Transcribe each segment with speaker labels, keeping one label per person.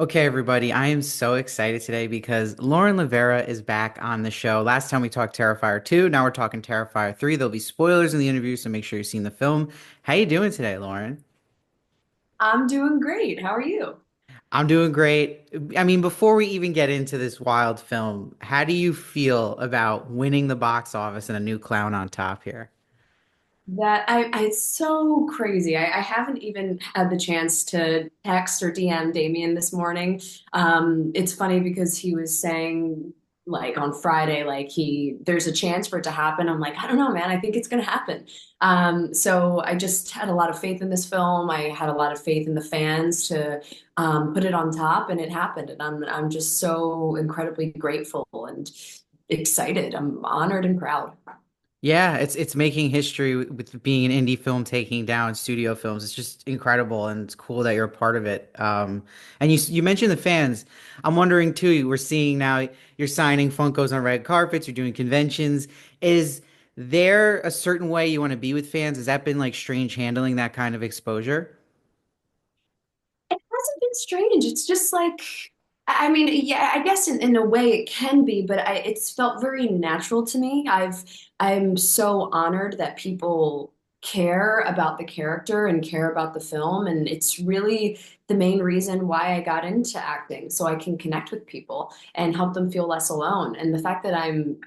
Speaker 1: Okay, everybody, I am so excited today because Lauren LaVera is back on the show. Last time we talked Terrifier 2, now we're talking Terrifier 3. There'll be spoilers in the interview, so make sure you've seen the film. How you doing today, Lauren?
Speaker 2: I'm doing great. How are you?
Speaker 1: I'm doing great. I mean, before we even get into this wild film, how do you feel about winning the box office and a new clown on top here?
Speaker 2: It's so crazy. I haven't even had the chance to text or DM Damien this morning. It's funny because he was saying like on Friday, like there's a chance for it to happen. I'm like, I don't know, man. I think it's gonna happen. So I just had a lot of faith in this film. I had a lot of faith in the fans to put it on top, and it happened. And I'm just so incredibly grateful and excited. I'm honored and proud.
Speaker 1: Yeah, it's making history with being an indie film taking down studio films. It's just incredible, and it's cool that you're a part of it. And you mentioned the fans. I'm wondering too. We're seeing now you're signing Funkos on red carpets. You're doing conventions. Is there a certain way you want to be with fans? Has that been like strange handling that kind of exposure?
Speaker 2: It hasn't been strange. It's just like, I mean, yeah, I guess in a way it can be, but it's felt very natural to me. I'm so honored that people care about the character and care about the film. And it's really the main reason why I got into acting, so I can connect with people and help them feel less alone. And the fact that I'm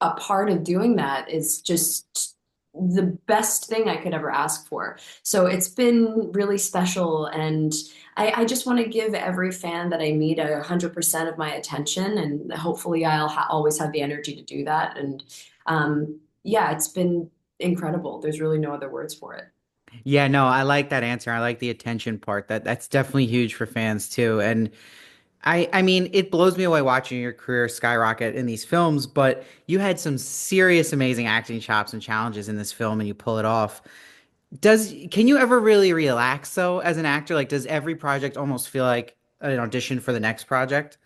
Speaker 2: a part of doing that is just the best thing I could ever ask for. So it's been really special. And I just want to give every fan that I meet 100% of my attention. And hopefully I'll always have the energy to do that. And yeah, it's been incredible. There's really no other words for it.
Speaker 1: Yeah, no, I like that answer. I like the attention part. That's definitely huge for fans too. And I mean, it blows me away watching your career skyrocket in these films, but you had some serious amazing acting chops and challenges in this film and you pull it off. Can you ever really relax though as an actor? Like, does every project almost feel like an audition for the next project?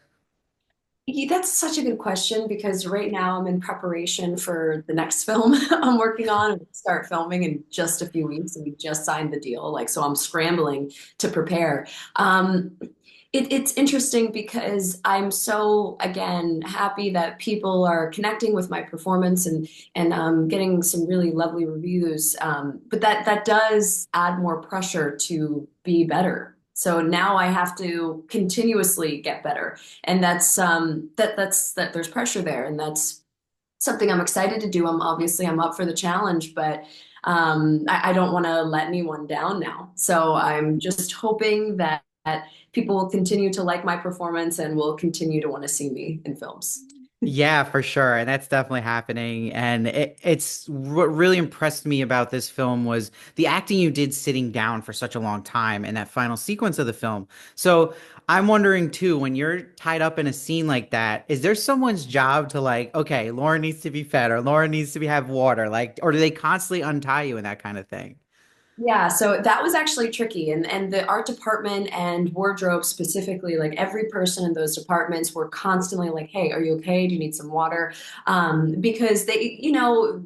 Speaker 2: Yeah, that's such a good question because right now I'm in preparation for the next film I'm working on. And start filming in just a few weeks, and we just signed the deal. Like, so I'm scrambling to prepare. Um, it's interesting because I'm so, again, happy that people are connecting with my performance and getting some really lovely reviews. But that does add more pressure to be better. So now I have to continuously get better, and that's there's pressure there, and that's something I'm excited to do. I'm up for the challenge, but I don't want to let anyone down now. So I'm just hoping that people will continue to like my performance and will continue to want to see me in films.
Speaker 1: Yeah, for sure. And that's definitely happening. And it's what really impressed me about this film was the acting you did sitting down for such a long time and that final sequence of the film. So I'm wondering too, when you're tied up in a scene like that, is there someone's job to like, okay, Lauren needs to be fed or Lauren needs to be have water, like, or do they constantly untie you and that kind of thing?
Speaker 2: Yeah, so that was actually tricky. And the art department and wardrobe specifically, like every person in those departments were constantly like, hey, are you okay? Do you need some water? Because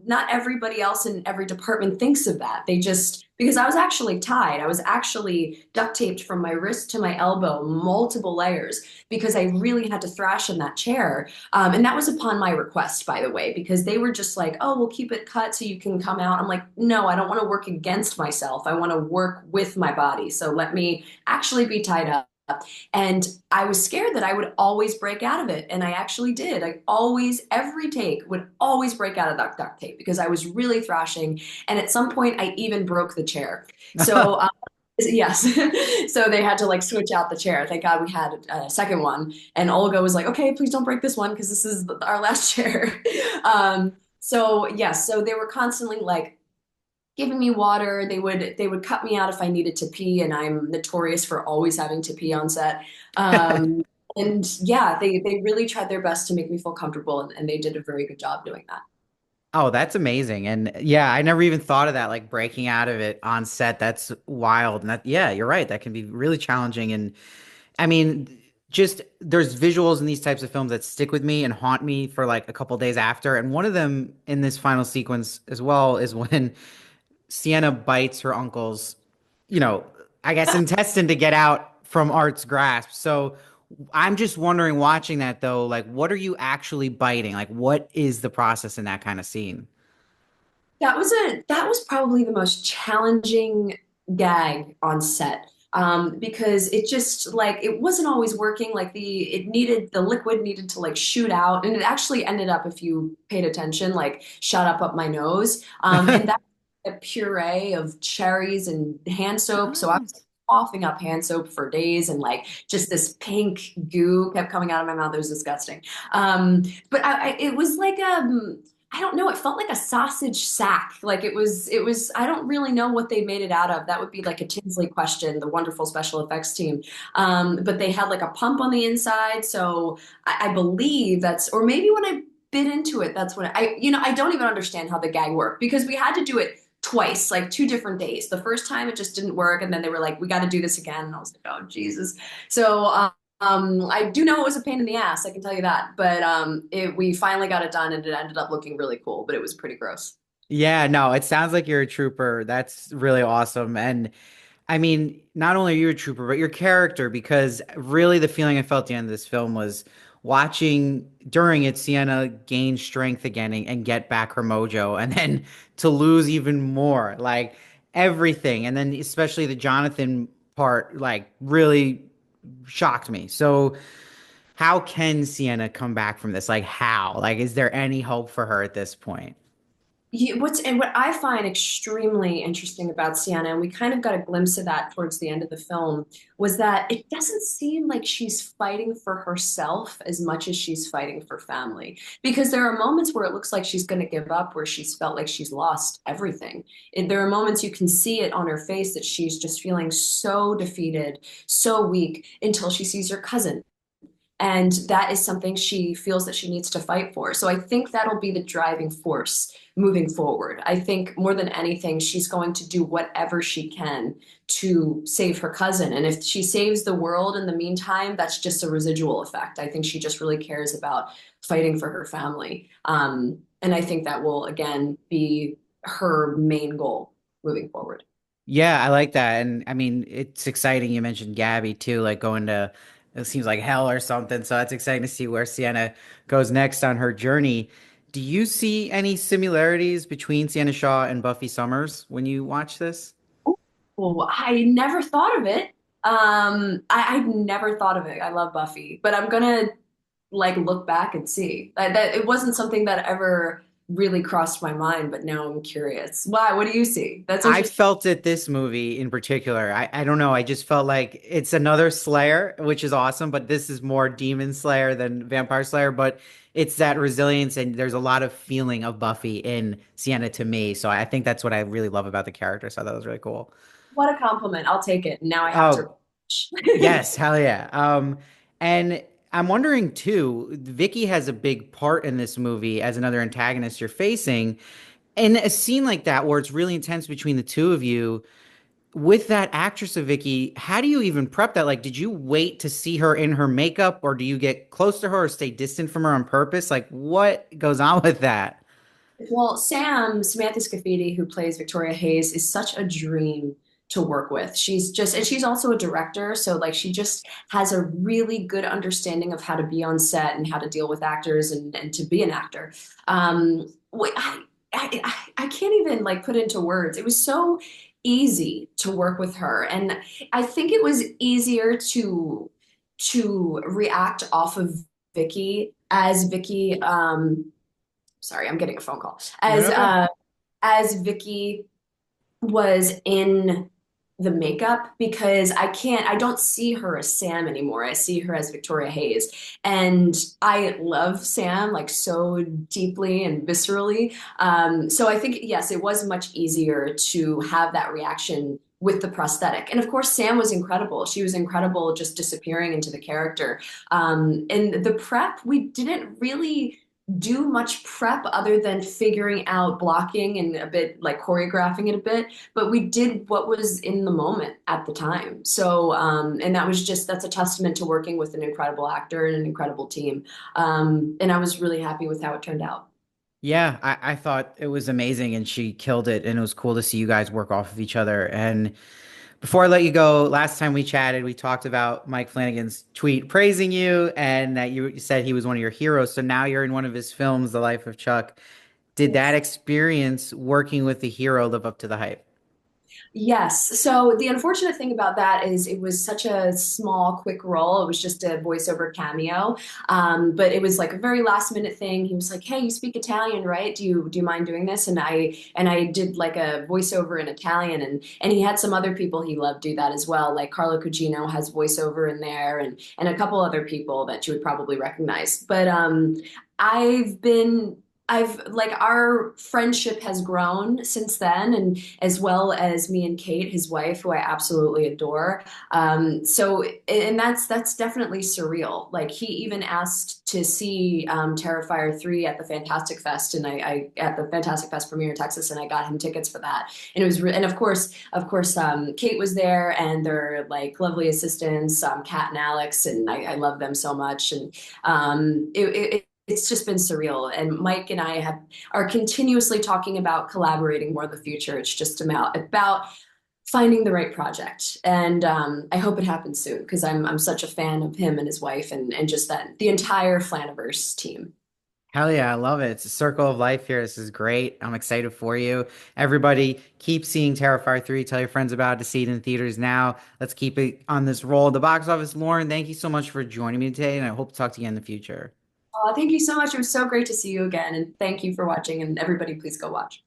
Speaker 2: not everybody else in every department thinks of that. They just, because I was actually tied. I was actually duct taped from my wrist to my elbow, multiple layers, because I really had to thrash in that chair. And that was upon my request, by the way, because they were just like, oh, we'll keep it cut so you can come out. I'm like, no, I don't want to work against myself. I want to work with my body. So let me actually be tied up. And I was scared that I would always break out of it. And I actually did. I always, every take, would always break out of that duct tape because I was really thrashing. And at some point, I even broke the chair. So, yes. So they had to like switch out the chair. Thank God we had a second one. And Olga was like, okay, please don't break this one because this is our last chair. So yes, so they were constantly like giving me water. They would cut me out if I needed to pee, and I'm notorious for always having to pee on set. Um, and yeah, they really tried their best to make me feel comfortable, and they did a very good job doing that.
Speaker 1: Oh, that's amazing. And yeah, I never even thought of that, like breaking out of it on set. That's wild. And that, yeah, you're right. That can be really challenging. And I mean, just there's visuals in these types of films that stick with me and haunt me for like a couple days after. And one of them in this final sequence as well is when Sienna bites her uncle's, you know, I guess intestine to get out from Art's grasp. So I'm just wondering, watching that though, like, what are you actually biting? Like, what is the process in that kind of scene?
Speaker 2: That was probably the most challenging gag on set. Because it just like it wasn't always working. Like the liquid needed to like shoot out, and it actually ended up, if you paid attention, like shot up my nose. And that a puree of cherries and hand soap. So I
Speaker 1: Oh.
Speaker 2: was coughing up hand soap for days, and like just this pink goo kept coming out of my mouth. It was disgusting. But it was like I don't know. It felt like a sausage sack. Like I don't really know what they made it out of. That would be like a Tinsley question, the wonderful special effects team. But they had like a pump on the inside. So I believe or maybe when I bit into it, that's when I don't even understand how the gag worked because we had to do it twice, like 2 different days. The first time it just didn't work. And then they were like, we got to do this again. And I was like, oh, Jesus. So, I do know it was a pain in the ass, I can tell you that. But we finally got it done, and it ended up looking really cool. But it was pretty gross.
Speaker 1: Yeah, no, it sounds like you're a trooper. That's really awesome. And I mean, not only are you a trooper, but your character, because really the feeling I felt at the end of this film was watching during it, Sienna gain strength again and get back her mojo, and then to lose even more, like everything. And then especially the Jonathan part, like really shocked me. So, how can Sienna come back from this? Like, how? Like, is there any hope for her at this point?
Speaker 2: What I find extremely interesting about Sienna, and we kind of got a glimpse of that towards the end of the film, was that it doesn't seem like she's fighting for herself as much as she's fighting for family. Because there are moments where it looks like she's going to give up, where she's felt like she's lost everything. There are moments you can see it on her face that she's just feeling so defeated, so weak, until she sees her cousin, and that is something she feels that she needs to fight for. So I think that'll be the driving force moving forward. I think more than anything, she's going to do whatever she can to save her cousin. And if she saves the world in the meantime, that's just a residual effect. I think she just really cares about fighting for her family. And I think that will, again, be her main goal moving forward.
Speaker 1: Yeah, I like that. And I mean, it's exciting. You mentioned Gabby too, like going to, it seems like hell or something. So that's exciting to see where Sienna goes next on her journey. Do you see any similarities between Sienna Shaw and Buffy Summers when you watch this?
Speaker 2: Oh, I never thought of it. I'd never thought of it. I love Buffy, but I'm gonna like look back and see. That it wasn't something that ever really crossed my mind, but now I'm curious. Why? What do you see? That's
Speaker 1: I
Speaker 2: interesting.
Speaker 1: felt it this movie in particular. I don't know. I just felt like it's another Slayer, which is awesome, but this is more Demon Slayer than Vampire Slayer. But it's that resilience, and there's a lot of feeling of Buffy in Sienna to me. So I think that's what I really love about the character. So that was really cool.
Speaker 2: What a compliment. I'll take it. Now I have to.
Speaker 1: Oh, yes, hell yeah. And I'm wondering too, Vicki has a big part in this movie as another antagonist you're facing. In a scene like that where it's really intense between the two of you, with that actress of Vicky, how do you even prep that? Like, did you wait to see her in her makeup, or do you get close to her or stay distant from her on purpose? Like, what goes on with that?
Speaker 2: Well, Samantha Scafidi, who plays Victoria Hayes, is such a dream to work with. And she's also a director, so like she just has a really good understanding of how to be on set and how to deal with actors and to be an actor. I can't even like put into words. It was so easy to work with her, and I think it was easier to react off of Vicky as Vicky. Sorry, I'm getting a phone call.
Speaker 1: No, no, no.
Speaker 2: As Vicky was in the makeup, because I don't see her as Sam anymore. I see her as Victoria Hayes. And I love Sam like so deeply and viscerally. So I think, yes, it was much easier to have that reaction with the prosthetic. And of course, Sam was incredible. She was incredible just disappearing into the character. And the prep, we didn't really do much prep other than figuring out blocking and a bit like choreographing it a bit, but we did what was in the moment at the time. So and that's a testament to working with an incredible actor and an incredible team. And I was really happy with how it turned out.
Speaker 1: Yeah, I thought it was amazing and she killed it. And it was cool to see you guys work off of each other. And Before I let you go, last time we chatted, we talked about Mike Flanagan's tweet praising you and that you said he was one of your heroes. So now you're in one of his films, The Life of Chuck. Did that
Speaker 2: Yes.
Speaker 1: experience working with the hero live up to the hype?
Speaker 2: Yes. So the unfortunate thing about that is it was such a small, quick role. It was just a voiceover cameo, but it was like a very last minute thing. He was like, "Hey, you speak Italian, right? Do you mind doing this?" And I did like a voiceover in Italian, and he had some other people he loved do that as well. Like Carlo Cugino has voiceover in there, and a couple other people that you would probably recognize. But I've been. I've like our friendship has grown since then, and as well as me and Kate, his wife, who I absolutely adore. So, and that's definitely surreal. Like he even asked to see Terrifier 3 at the Fantastic Fest, and I at the Fantastic Fest premiere in Texas, and I got him tickets for that. And it was, and of course, Kate was there, and their like lovely assistants, Kat and Alex, and I love them so much. And it's just been surreal. And Mike and I are continuously talking about collaborating more in the future. It's just about finding the right project, and I hope it happens soon because I'm such a fan of him and his wife, and just that the entire Flaniverse team.
Speaker 1: Hell yeah, I love it. It's a circle of life here. This is great. I'm excited for you. Everybody, keep seeing Terrifier 3. Tell your friends about it to see it in theaters now. Let's keep it on this roll at the box office. Lauren, thank you so much for joining me today, and I hope to talk to you in the future.
Speaker 2: Thank you so much. It was so great to see you again, and thank you for watching. And everybody, please go watch.